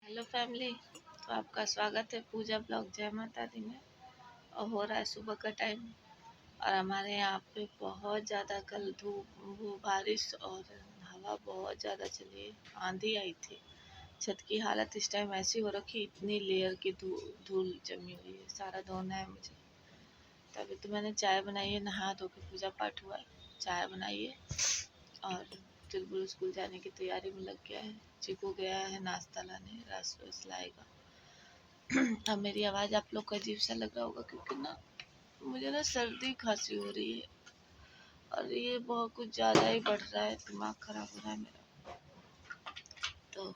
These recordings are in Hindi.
Hello family. तो आपका स्वागत है पूजा ब्लॉग जय माता दी में। और हो रहा है सुबह का टाइम और हमारे यहाँ पे बहुत ज़्यादा कल धूप वो बारिश और हवा बहुत ज़्यादा चली है। आंधी आई थी। छत की हालत इस टाइम ऐसी हो रखी, इतनी लेयर की धूल जमी हुई है। सारा धोना है मुझे। तभी तो मैंने चाय बनाई है, नहा धो के पूजा पाठ हुआ है, चाय बनाई है और चुलबुल स्कूल जाने की तैयारी में लग गया है। चिकू गया है नाश्ता लाने, रस वस लाएगा। अब मेरी आवाज़ आप लोग को अजीब सा लग रहा होगा क्योंकि ना मुझे ना सर्दी खांसी हो रही है और ये बहुत कुछ ज़्यादा ही बढ़ रहा है, दिमाग ख़राब हो रहा है मेरा। तो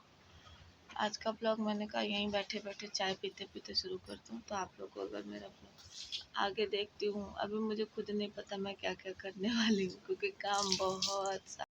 आज का ब्लॉग मैंने कहा यहीं बैठे बैठे चाय पीते पीते शुरू कर दूँ। तो आप लोग को अगर मेरा ब्लॉग आगे देखती हूँ, अभी मुझे खुद नहीं पता मैं क्या क्या करने वाली हूँ क्योंकि काम बहुत सा।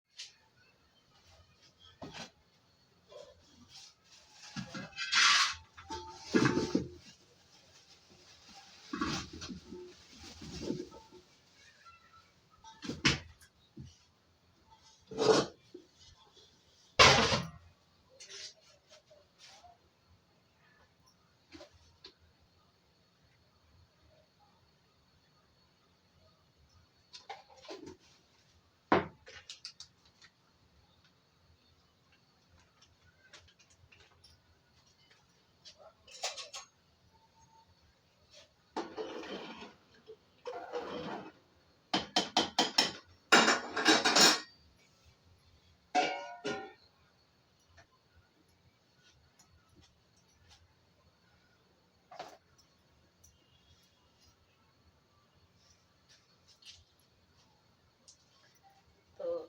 तो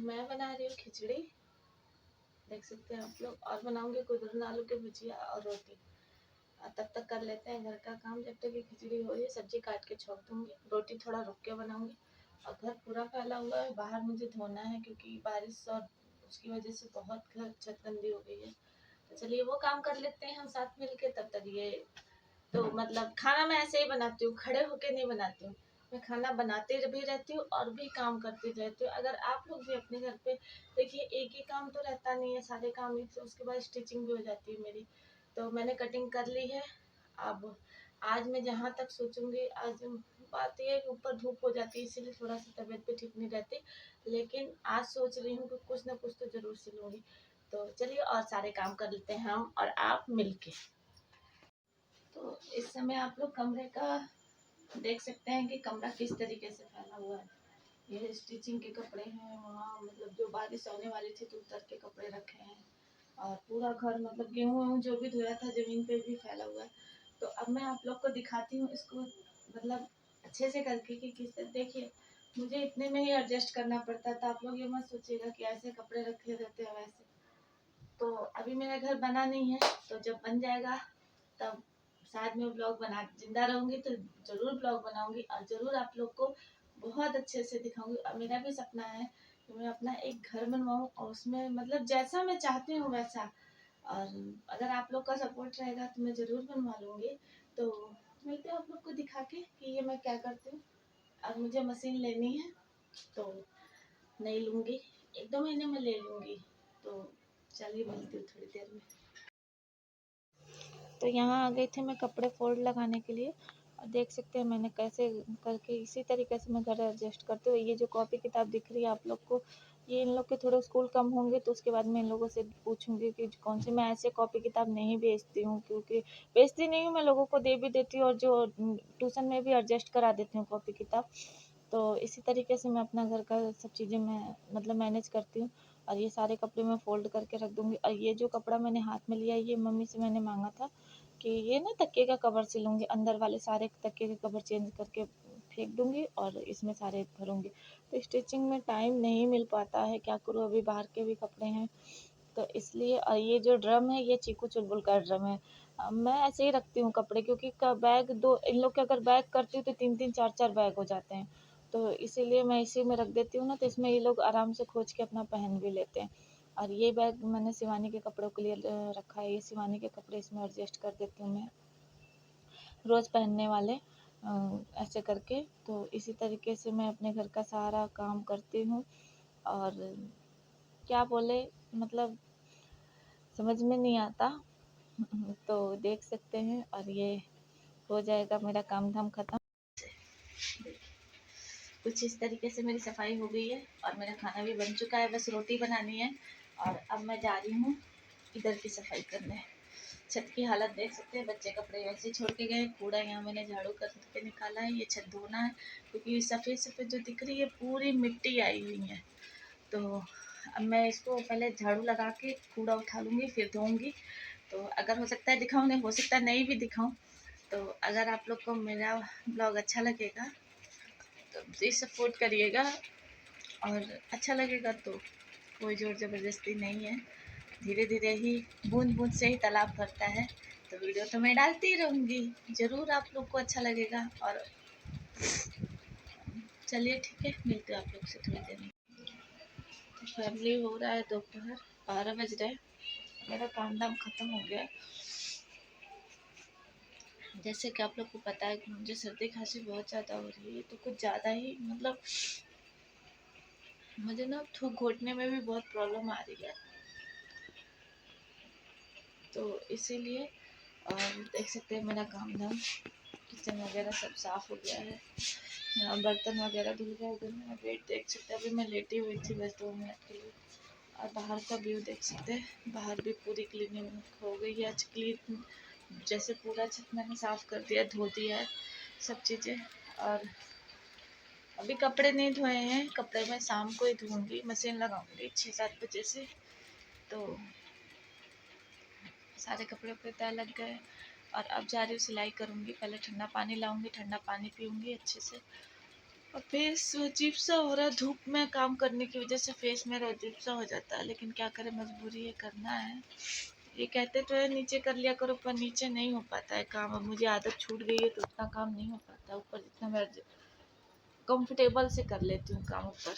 मैं बना रही हूँ खिचड़ी, देख सकते हैं आप लोग, और बनाऊंगी कुदरन आलू के भुजिया और रोटी। तब तक कर लेते हैं घर का काम। जब तक ये खिचड़ी हो रही है सब्जी काट के छोड़ दूंगी, रोटी थोड़ा रुक के बनाऊंगी। और घर पूरा फैला हुआ है, बाहर मुझे धोना है क्योंकि बारिश और उसकी वजह से बहुत घर छत गंदी हो गई है। तो चलिए वो काम कर लेते हैं हम साथ मिलके। तब तक ये तो मतलब खाना मैं ऐसे ही बनाती हूँ, खड़े होके नहीं बनाती हूँ। मैं खाना बनाते भी रहती हूँ और भी काम करती रहती हूँ। अगर आप लोग भी अपने घर पे देखिए, एक ही काम तो रहता नहीं है, सारे काम एक से उसके बाद स्टिचिंग भी हो जाती है मेरी। तो मैंने कटिंग कर ली है। अब आज मैं जहाँ तक सोचूंगी, आज बात यह है कि ऊपर धूप हो जाती है इसीलिए थोड़ा सा तबीयत भी ठीक नहीं रहती, लेकिन आज सोच रही हूँ कि कुछ ना कुछ तो जरूर सिलूंगी। तो चलिए और सारे काम कर लेते हैं हम और आप मिलके। तो इस समय आप लोग कमरे का देख सकते हैं कि कमरा किस तरीके से फैला हुआ है। ये स्टिचिंग के कपड़े हैं, वहाँ मतलब जो बारिश होने वाली थी तो उतर के कपड़े रखे हैं। और पूरा घर मतलब गेहूँ वेहूँ जो भी धोया था जमीन पे भी फैला हुआ है। तो अब मैं आप लोग को दिखाती हूँ इसको मतलब अच्छे से करके कि किस तरह। देखिए, मुझे इतने में ही एडजस्ट करना पड़ता था। आप लोग ये मत सोचिएगा कि ऐसे कपड़े रखे रहते हैं वैसे। तो अभी मेरा घर बना नहीं है, तो जब बन जाएगा तब शायद मैं ब्लॉग बना जिंदा रहूंगी तो जरूर ब्लॉग बनाऊंगी और जरूर आप लोग को बहुत अच्छे से दिखाऊंगी। और मेरा भी सपना है कि मैं अपना एक घर बनवाऊं और उसमें मतलब जैसा मैं चाहती हूँ वैसा। और अगर आप लोग का सपोर्ट रहेगा तो मैं जरूर बनवा लूंगी। तो मिलते हैं आप लोग को दिखा के कि ये मैं क्या करती हूँ। अब मुझे मशीन लेनी है तो नहीं लूंगी, 1-2 महीने में ले लूंगी। तो चलिए मिलती हूँ थोड़ी देर में। तो यहाँ आ गई थी मैं कपड़े फोल्ड लगाने के लिए और देख सकते हैं मैंने कैसे करके इसी तरीके से मैं घर एडजस्ट करती हूँ। ये जो कॉपी किताब दिख रही है आप लोग को, ये इन लोग के थोड़े स्कूल कम होंगे तो उसके बाद मैं इन लोगों से पूछूंगी कि कौन सी। मैं ऐसे कॉपी किताब नहीं बेचती हूँ क्योंकि बेचती नहीं हूँ, मैं लोगों को दे भी देती हूँ और जो ट्यूशन में भी एडजस्ट करा देती हूँ कॉपी किताब। तो इसी तरीके से मैं अपना घर का सब चीज़ें मैं मतलब मैनेज करती हूँ। और ये सारे कपड़े मैं फ़ोल्ड करके रख दूँगी। और ये जो कपड़ा मैंने हाथ में लिया ये मम्मी से मैंने मांगा था कि ये ना तकिए का कवर सिलूँगी, अंदर वाले सारे तकिए के कवर चेंज करके फेंक दूँगी और इसमें सारे भरूँगी। तो स्टिचिंग में टाइम नहीं मिल पाता है, क्या करूँ, अभी बाहर के भी कपड़े हैं तो इसलिए। और ये जो ड्रम है ये चीकू चुलबुल का ड्रम है। मैं ऐसे ही रखती हूँ कपड़े क्योंकि बैग दो इन लोग के अगर बैग करती हूँ तो 3-3 4-4 बैग हो जाते हैं। तो इसीलिए मैं इसी में रख देती हूँ ना, तो इसमें ये लोग आराम से खोज के अपना पहन भी लेते हैं। और ये बैग मैंने शिवानी के कपड़ों के लिए रखा है। ये शिवानी के कपड़े इसमें एडजस्ट कर देती हूँ मैं, रोज़ पहनने वाले ऐसे करके। तो इसी तरीके से मैं अपने घर का सारा काम करती हूँ। और क्या बोले मतलब समझ में नहीं आता। तो देख सकते हैं, और ये हो जाएगा मेरा काम धाम खत्म। कुछ इस तरीके से मेरी सफाई हो गई है और मेरा खाना भी बन चुका है, बस रोटी बनानी है। और अब मैं जा रही हूँ इधर की सफाई करने। छत की हालत देख सकते हैं, बच्चे कपड़े वैसे छोड़ के गए, कूड़ा यहाँ मैंने झाड़ू करके निकाला है। ये छत धोना है क्योंकि सफ़ेद सफ़ेद जो दिख रही है पूरी मिट्टी आई हुई है। तो अब मैं इसको पहले झाड़ू लगा के कूड़ा उठा लूँगी, फिर धोऊँगी। तो अगर हो सकता है दिखाऊँ, नहीं हो सकता नहीं भी दिखाऊँ। तो अगर आप लोग को मेरा ब्लॉग अच्छा लगेगा तो प्लीज़ सपोर्ट करिएगा, और अच्छा लगेगा तो कोई ज़ोर ज़बरदस्ती नहीं है। धीरे धीरे ही, बूंद बूंद से ही तालाब भरता है। तो वीडियो तो मैं डालती रहूँगी, ज़रूर आप लोग को अच्छा लगेगा। और चलिए ठीक है, मिलते हैं आप लोग से थोड़ी देर में। तो फैमिली हो रहा है दोपहर 12 बज रहे, मेरा काम धाम खत्म हो गया। जैसे कि आप लोग को पता है कि मुझे सर्दी खांसी बहुत ज़्यादा हो रही है, तो कुछ ज़्यादा ही मतलब मुझे ना थूक घोटने में भी बहुत प्रॉब्लम आ रही है। तो इसीलिए, और देख सकते हैं मेरा काम धाम, किचन वगैरह सब साफ़ हो गया है। यहाँ बर्तन वगैरह धुल गए। उधर मेरा बेड देख सकते हैं, अभी मैं लेटी हुई थी बस 2 मिनट के लिए। और बाहर का व्यू देख सकते हैं, बाहर भी पूरी क्लीनिंग हो गई है आज। क्लीन जैसे पूरा छत मैंने साफ़ कर दिया, धो दिया है सब चीज़ें। और अभी कपड़े नहीं धोए हैं, कपड़े मैं शाम को ही धोऊँगी, मशीन लगाऊँगी 6-7 बजे से। तो सारे कपड़े पे तय लग गए, और अब जा रही हूँ सिलाई करूँगी। पहले ठंडा पानी लाऊँगी, ठंडा पानी पीऊँगी अच्छे से। और फेस अजीब सा हो रहा है, धूप में काम करने की वजह से फेस मेरा अजीब सा हो जाता है, लेकिन क्या करें, मजबूरी है, करना है। ये कहते तो है नीचे कर लिया करो, पर नीचे नहीं हो पाता है काम। अब मुझे आदत छूट गई है तो उतना काम नहीं हो पाता, ऊपर जितना मैं कंफर्टेबल से कर लेती हूँ काम ऊपर।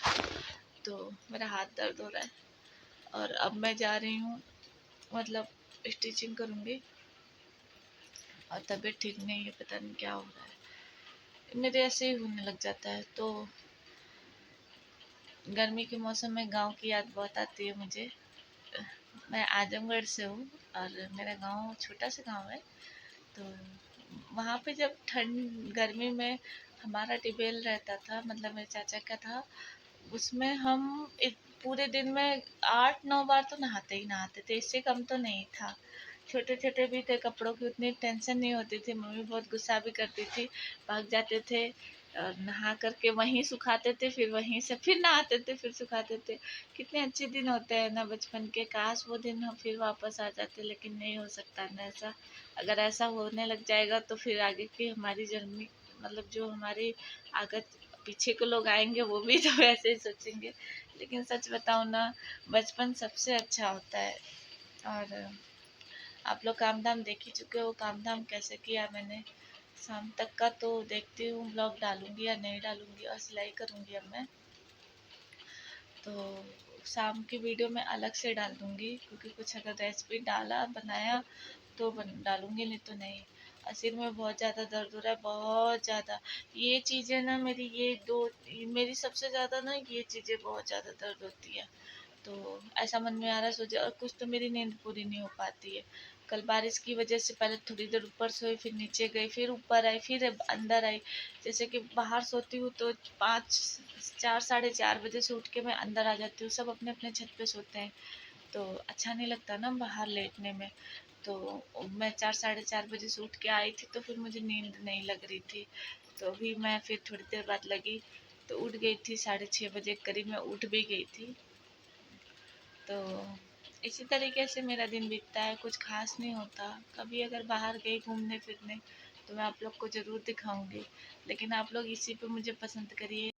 तो मेरा हाथ दर्द हो रहा है, और अब मैं जा रही हूँ, मतलब स्टिचिंग करूँगी। और तबीयत ठीक नहीं है, पता नहीं क्या हो रहा है, मेरे ऐसे ही होने लग जाता है। तो गर्मी के मौसम में गांव की याद बहुत आती है मुझे। मैं आजमगढ़ से हूँ, और मेरा गांव छोटा सा गांव है। तो वहाँ पे जब ठंड गर्मी में हमारा ट्यूबवेल रहता था, मतलब मेरे चाचा का था, उसमें हम पूरे दिन में 8-9 बार तो नहाते ही नहाते थे, इससे कम तो नहीं था। छोटे छोटे भी थे, कपड़ों की उतनी टेंशन नहीं होती थी। मम्मी बहुत गुस्सा भी करती थी, भाग जाते थे और नहा करके वहीं सुखाते थे, फिर वहीं से फिर नहाते थे, फिर सुखाते थे। कितने अच्छे दिन होते हैं ना बचपन के, काश वो दिन हम फिर वापस आ जाते, लेकिन नहीं हो सकता ना ऐसा। अगर ऐसा होने लग जाएगा तो फिर आगे की हमारी जर्नी, मतलब जो हमारी आगे पीछे के लोग आएंगे वो भी तो वैसे ही सोचेंगे। लेकिन सच बताऊँ ना, बचपन सबसे अच्छा होता है। और आप लोग काम धाम देख ही चुके हो, काम धाम कैसे किया मैंने। शाम तक का तो देखती हूँ ब्लॉग डालूंगी या नहीं डालूंगी। और सिलाई करूँगी अब मैं, तो शाम की वीडियो मैं अलग से डाल दूँगी, क्योंकि कुछ अगर रेसिपी डाला बनाया तो डालूँगी, नहीं तो नहीं। और सिर में बहुत ज़्यादा दर्द हो रहा है, बहुत ज़्यादा। ये चीज़ें ना मेरी, ये दो मेरी सबसे ज़्यादा ना, ये चीज़ें बहुत ज़्यादा दर्द होती है। तो ऐसा मन में आ रहा है सोचे, और कुछ तो मेरी नींद पूरी नहीं हो पाती है। कल बारिश की वजह से पहले थोड़ी देर ऊपर सोई, फिर नीचे गई, फिर ऊपर आई, फिर अंदर आई। जैसे कि बाहर सोती हूँ तो 4 साढ़े 4 बजे से उठ के मैं अंदर आ जाती हूँ, सब अपने अपने छत पे सोते हैं। तो अच्छा नहीं लगता ना बाहर लेटने में। तो मैं 4 साढ़े 4 बजे से उठ के आई थी, तो फिर मुझे नींद नहीं लग रही थी। तो अभी मैं फिर थोड़ी देर बाद लगी, तो उठ गई थी 6:30 बजे करीब, मैं उठ भी गई थी। तो इसी तरीके से मेरा दिन बीतता है, कुछ खास नहीं होता। कभी अगर बाहर गई घूमने फिरने तो मैं आप लोग को ज़रूर दिखाऊंगी, लेकिन आप लोग इसी पे मुझे पसंद करिए।